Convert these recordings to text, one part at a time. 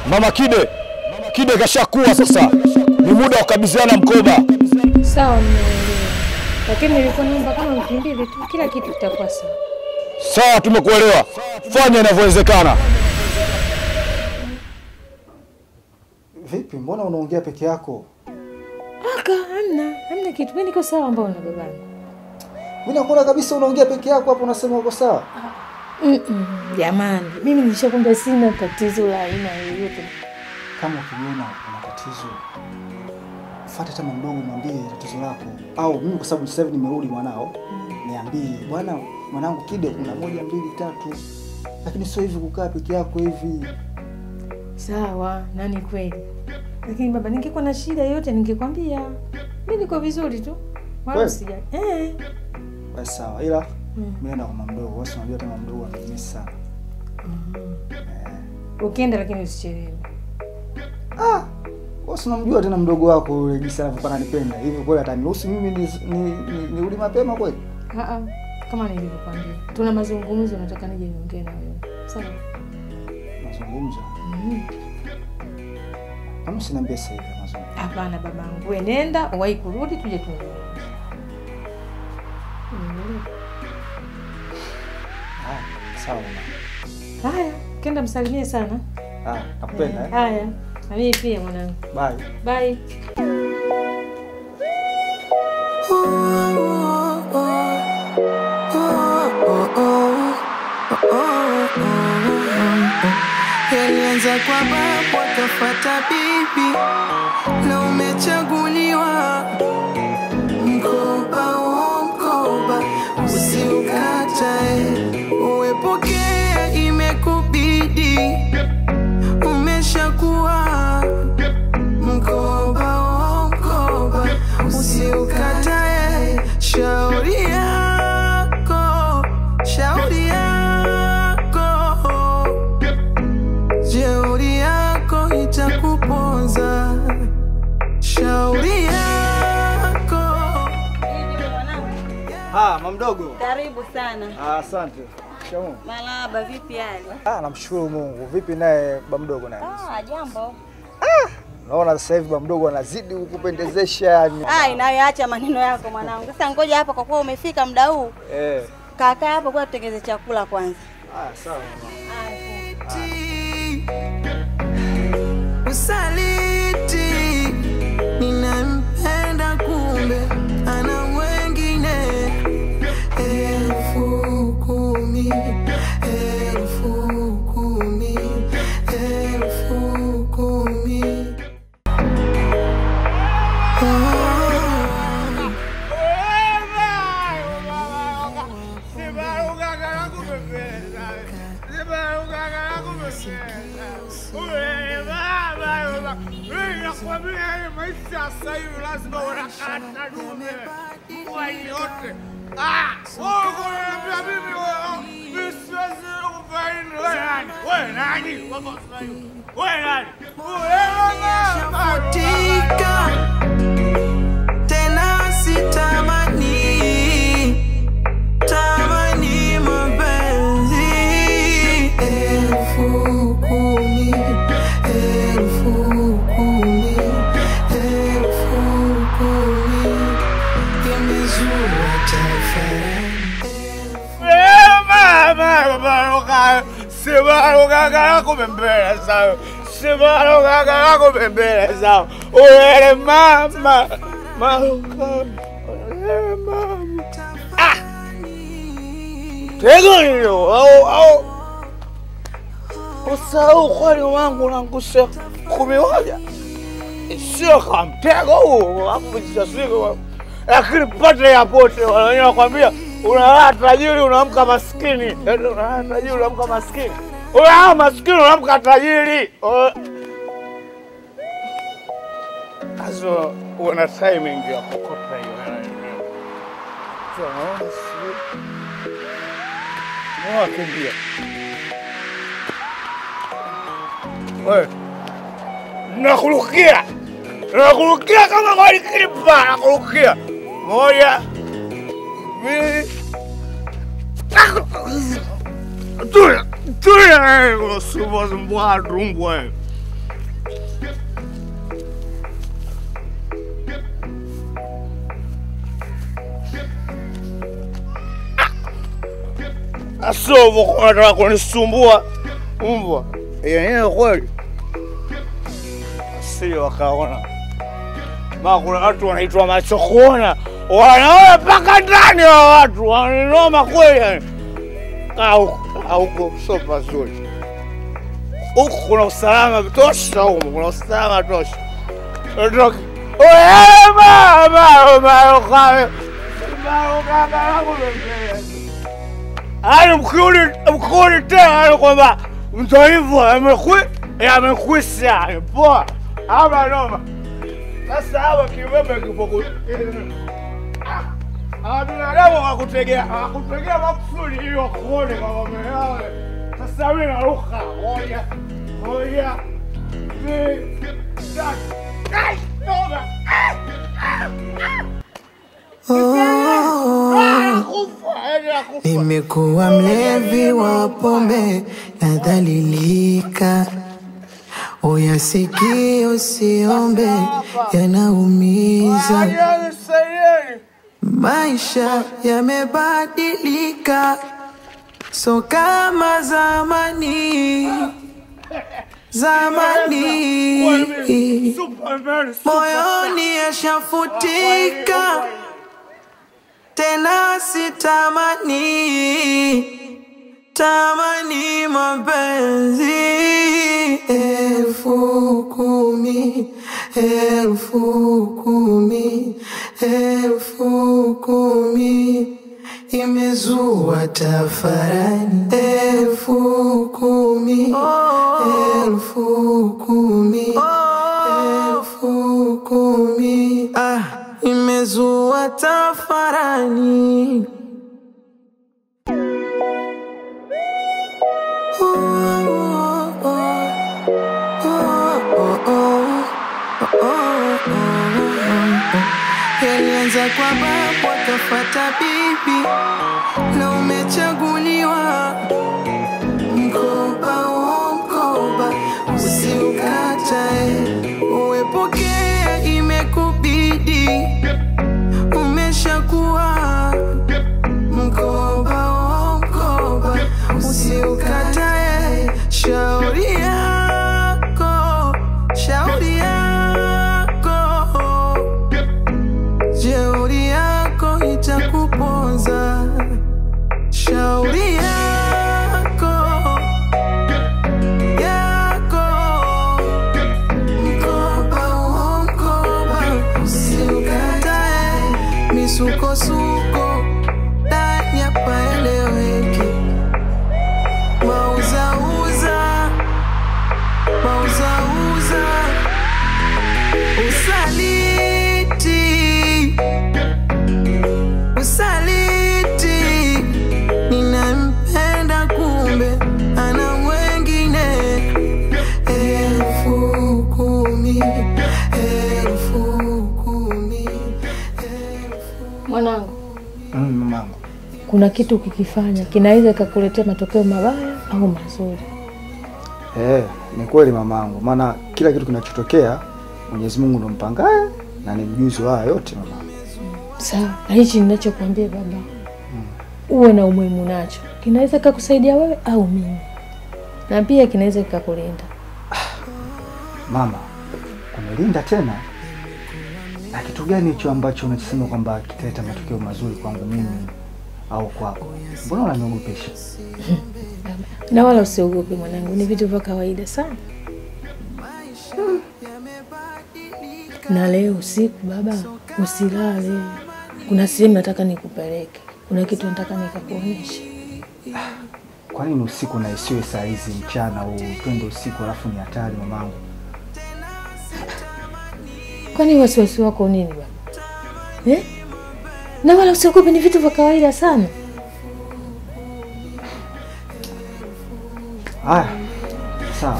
Mama Kide. Kide kashakuwa sasa. Ni muda wa kukabidhiana mkoba. Sawa mnaelewa. Lakini nilikuwa naomba kama wiki mbili tu kila kitu kitakuwa sawa. Sawa, tumekuelewa. Fanya inavyowezekana. Vipi, mbona unaongea peke yako? Aka, hamna kitu. Mimi niko sawa mbona babani? Mimi nakuona kabisa unaongea peke yako hapo unasema uko sawa. Jamani, mimi nishakwambia sina tatizo la aina yoyote. Kama ukiona una tatizo, fuata tena mdogo mwambie tatizo lako. Au mimi kwa sababu sasa hivi nimerudi mwanao, niambie, bwana mwanangu Kide kuna 1 2 3. Lakini sio hivi kukaa peke yako hivi. Sawa, nani kweli. Lakini baba ningekuwa na shida yote ningekwambia. Mimi niko vizuri tu. Wala usija. Basi sawa, ila mimi na mama mdogo, wewe unajua tena mama mdogo ananimisi sana. Ukienda lakini usichelewe. Wewe unamjua tena mdogo wako yule jinsi anavyokuwa ananipenda. Hivi kweli ataniruhusu mimi nirudi mapema kweli? Kama nilivyokuambia. Tuna mazungumzo nataka nije niongee na wewe. Sawa? Mazungumzo? Kama sinaambia sasa hivi mazungumzo. Hapana babangu, wewe nenda, uwahi kurudi tuje tuongee. Sawa. Haya, kenda msalimie sana. Nakupenda. Haya, na mimi pia mwanangu. Bye. Bye. Yalianza kwa babu akafuata bibi na umechaguliwa mkoba usiukatae uwepokea imekubidi umeshakuwa mkoba usiukatae shauri yako jeuri yako itakuponza shauri yako. Mama mdogo. Karibu sana. Asante. Shikamoo. Malaba, vipi hali? Namshukuru Mungu. Vipi naye baba mdogo naye? Jambo. Naona sasa hivi baba mdogo anazidi kukupendezesha yani. Nawe acha maneno yako mwanangu. Sasa ngoja hapa kwa kuwa umefika muda huu. Kaka hapo kwa tutengeze chakula kwanza. Sawa mama. Usaliti ninampenda kumbe ana mwengine 10,000 tena tamani mapenzi 10,000 yamezua tafadhali. Uele mama. Tego nilo. Usahau kwani wangu unangusha 11. Sio kama mtego huo, hapo sio. Lakini pata ya pote wanakwambia unalala tajiri unaamka maskini. Unalala tajiri unaamka maskini. Unalala maskini unaamka tajiri. Azo una timing ya kukota hiyo. Kimbia. Wewe. Nakurukia kama goli klipa, nakurukia. 1 2 Tuya, unasumbua rumbo. Sio unataka kunisumbua mbwa. Yenyewe kweli. Sio wakaona. Kuna watu wanaitwa macho kuona. Wanaona mpaka ndani wa watu. Wananoma kweli yani. Huko sio pazuri. Huko kuna usalama tosha huko. Kuna usalama tosha. Ondoka. Wewe mama mkuri tena kwamba mtu hivyo amekwisha poa ama noma. Sasa hawa kiwembe kipoku binadamu wakutegea makusudi ili wakuone kama umeelewa. Sasa mimi naruka moja nimekuwa mlevi wa pombe nadhalilika. Uyasikii usiombe yanaumiza. Maisha yamebadilika, so kama zamani. Moyoni yashafutika, tena sitamani mapenzi. 10,000 imezua tafarani. 10,000 imezua tafarani. Yalianza kwa babu akafuata bibi, na umechaguliwa mkoba usiukatae. Uepokea imekubidi, umeshakuwa mkoba usiukatae. Shauri yako jeuri yako itakuponza. Shauri yako mkoba usiukatae. Misukosuko ndani hapaeleweki. Mauzauza usaliti. Ninampenda kumbe ana mwengine. 10,000 Mwanangu, Mamangu. kuna kitu ukikifanya kinaweza kukuletea matokeo mabaya au mazuri. Ni kweli mamangu, maana kila kitu kinachotokea Mwenyezi Mungu ndo mpangaye na ni mjuzi wa yote mamangu. Sawa, na hichi ninachokuambia baba, uwe na umuhimu nacho. Kinaweza kukusaidia wewe au mimi, na pia kinaweza kukulinda. Mama, unilinda tena? Na kitu gani hicho ambacho unasema kwamba kitaleta matokeo mazuri kwangu mimi au kwako? Mbona unaniogopesha? Na wala usiogope mwanangu, ni vitu vya kawaida sana. Na leo usiku baba, usilale. Kuna sehemu nataka nikupeleke. Kuna kitu nataka nikakuonyeshe. Kwa nini usiku na isiwe saa hizi mchana au twende usiku alafu ni hatari mamangu? Kwani wasiwasi wako nini baba? Na wala usiogope, ni vitu vya kawaida sana. Sawa.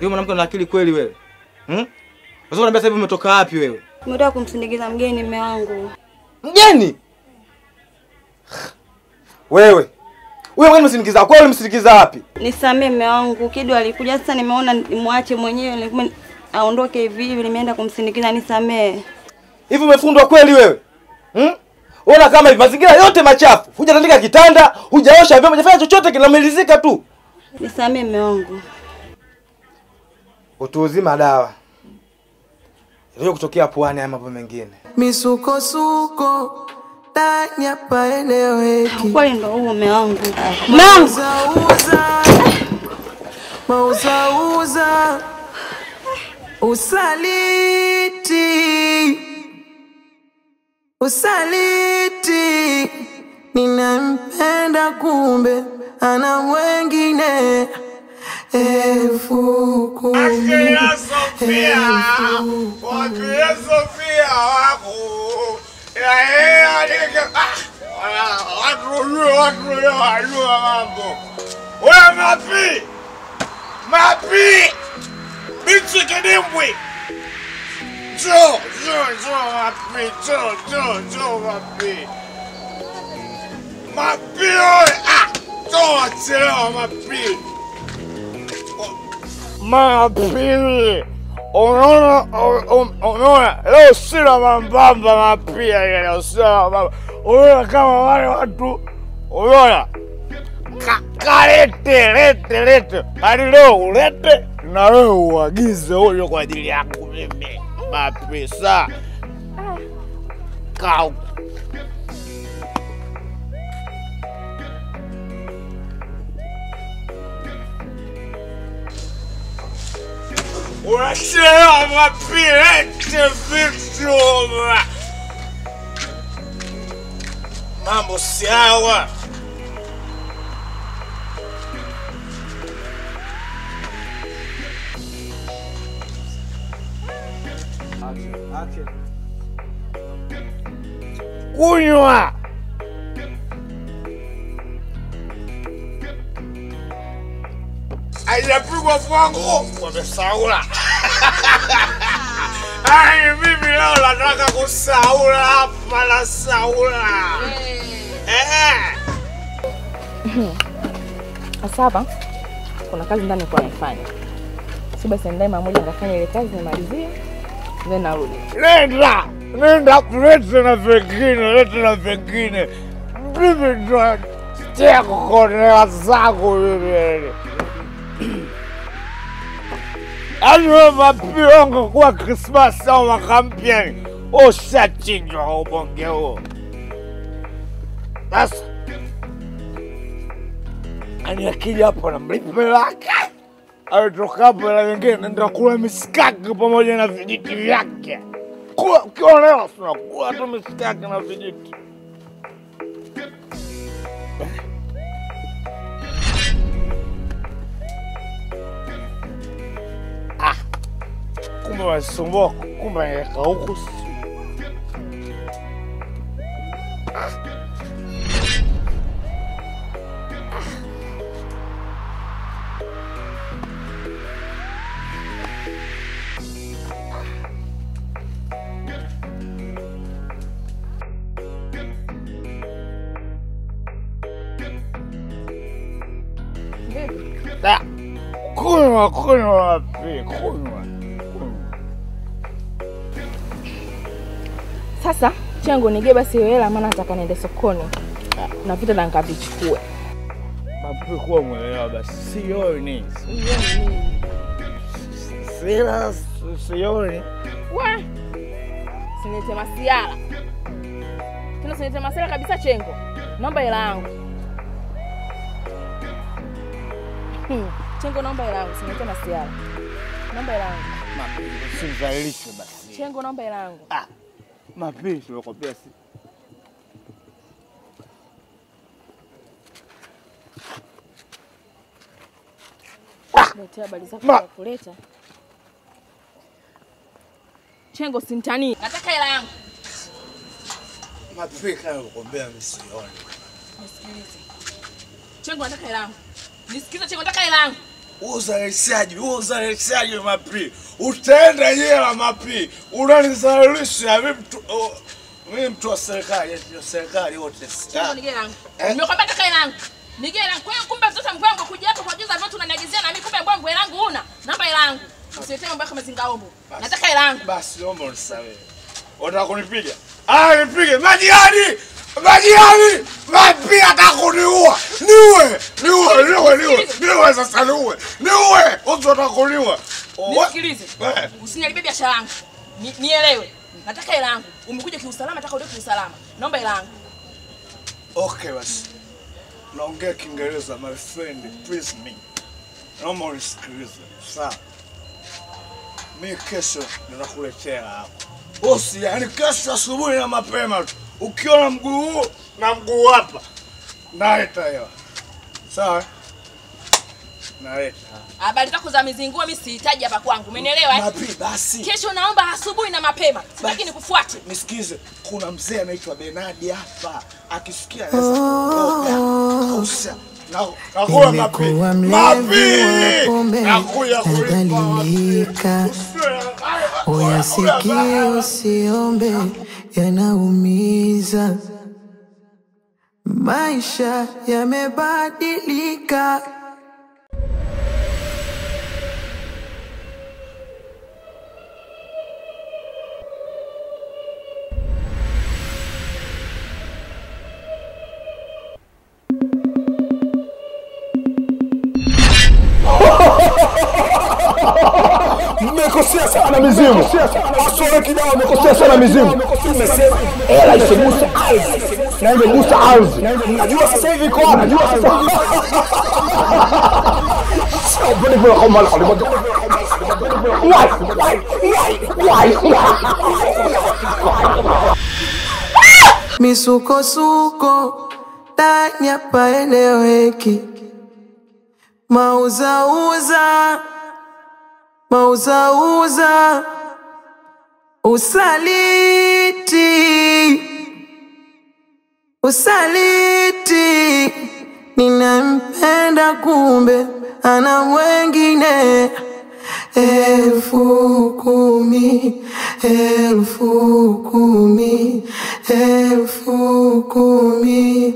Wewe mwanamke una akili kweli wewe? Unaweza kuniambia sasa hivi umetoka wapi wewe? Nimetoka kumsindikiza mgeni mume wangu. Mgeni? Wewe Huyo mgeni msindikiza kweli ulimsindikiza wapi? Nisamee mume wangu. Kido alikuja sasa nimeona nimwache mwenyewe nilikuwa aondoke hivi nimeenda kumsindikiza nisamee. Hivi umefundwa kweli wewe? Ona kama hivi mazingira yote machafu. Hujatandika kitanda, hujaosha vyombo, hujafanya chochote kinamalizika tu. Nisamee mume wangu. Utuuzima dawa. Ndio kutokea puani ya mambo mengine. Misukosuko ndani hapa eleweki. Kweli ndo huo mume wangu. Mauza usaliti ninampenda kumbe ana mwengine. Akira Sofia wako watu wajua mambo. Wewe mapi bichi kidimbwi. Jo mapi, jo mapi. Mapi oe, jo chelewa mapi. Mapi, unaona, leo sina mambamba mapia leo sina mambamba. Unaona kama wale watu, unaona, lete, hadi leo ulete, na wewe uagize huyo kwa ajili yangu mimi. Mapi, saa. Kau. Unachelewa mapi, lete vitu. Mambo sawa. Kunywa. Haijapigwa kwangu, wamesaula. Mimi leo nataka kusaula hapa na saula. Asaba, kuna kazi ndani kwa naifanya. Si basi ndai mmoja ngafanya ile kazi nimalizie, then narudi. Nenda kuleta na vingine. Mimi ndo stia kukonea zako wewe. Yaani wewe mapiongo kwa Christmas au mwaka mpya ushachinjwa ubonge huo. Sasa ani akija hapo na mlipo lake alitoka hapo na wengine nenda kula miskaki pamoja na vijiti vyake. Kula ukiona tunakula tu miskaki na vijiti. Kumbe wasumbua, kumbe yeka huku. Kunywa wapi? Kunywa. Sasa changu nige basi hiyo hela maana nataka niende sokoni. Na vitu na nikavichukue. Mapi kuwa mwelewa basi. Sioni. Sioni. Wa! Sinete masiala. Tuna sinete masiala kabisa chengo. Naomba hela yangu. Chengo naomba hela yangu, sinete masiala. Naomba hela yangu. Mapi, usizalishe basi. Chengo naomba hela yangu. Mapi, nimekopea si. Letea habari zako za kuleta. Chengo sintani. Nataka hela yangu. Mapi kama nikuambia msioni. Nisikilize. Chengo nataka hela yangu. Nisikize Chengo nataka hela yangu. Uzalishaji Mapi. Utaenda jela Mapi. Unanizalisha mimi mtu wa serikali wote. Chengo ni hela yangu. Nimekwambia nataka hela yangu. Nigera kwa hiyo kumbe mtoto mkwangu kuja hapa kwa juza vyote unaniagizia na mimi kumbe mbwangu elangu una. Namba elangu. Usiletee mambo kama zingaombo. Nataka elangu. Basi naomba unisamehe. Unataka kunipiga? Nipige. Majirani! Mapi atakuniua. Niue sasa niue. Watu watakuniua. Nisikilize. Usiniharibie biashara yangu. Nielewe. Nataka hela yangu. Umekuja kiusalama, nataka urudi kiusalama. Naomba hela yangu. Okay basi. Naongea Kiingereza my friend, please me. Naomba unisikilize. Sawa. Mimi kesho ninakuletea hapo. Bosi, yani kesho asubuhi na mapema tu. Ukiona mguu huu na mguu hapa. Naleta hiyo. Sawa? Naleta. Habari zako za mizingua mimi sihitaji hapa kwangu. Umenielewa? Mapi basi. Kesho naomba asubuhi na mapema. Sitaki nikufuate. Nisikize, kuna mzee anaitwa Benadi hapa. Akisikia anaweza kuoga. Kausha. Nakuwa mapi. Nakuya nadhalilika. Uyasikie usiombe, yanaumiza. Maisha yamebadilika. Mmekosea sana mizimu. Asore kidao mmekosea sana mizimu. Nimesema hela isigusa ardhi. Na ingegusa ardhi. Najua sasa hivi iko wapi? Najua sasa hivi. Sio bado kwa kama alikuwa. Why? Misukosuko ndani hapa eleweki. Mauzauza usaliti ninampenda kumbe ana mwengine. 10,000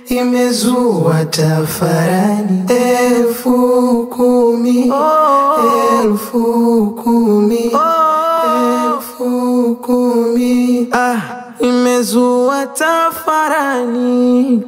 imezua tafarani. 10,000 imezua tafarani.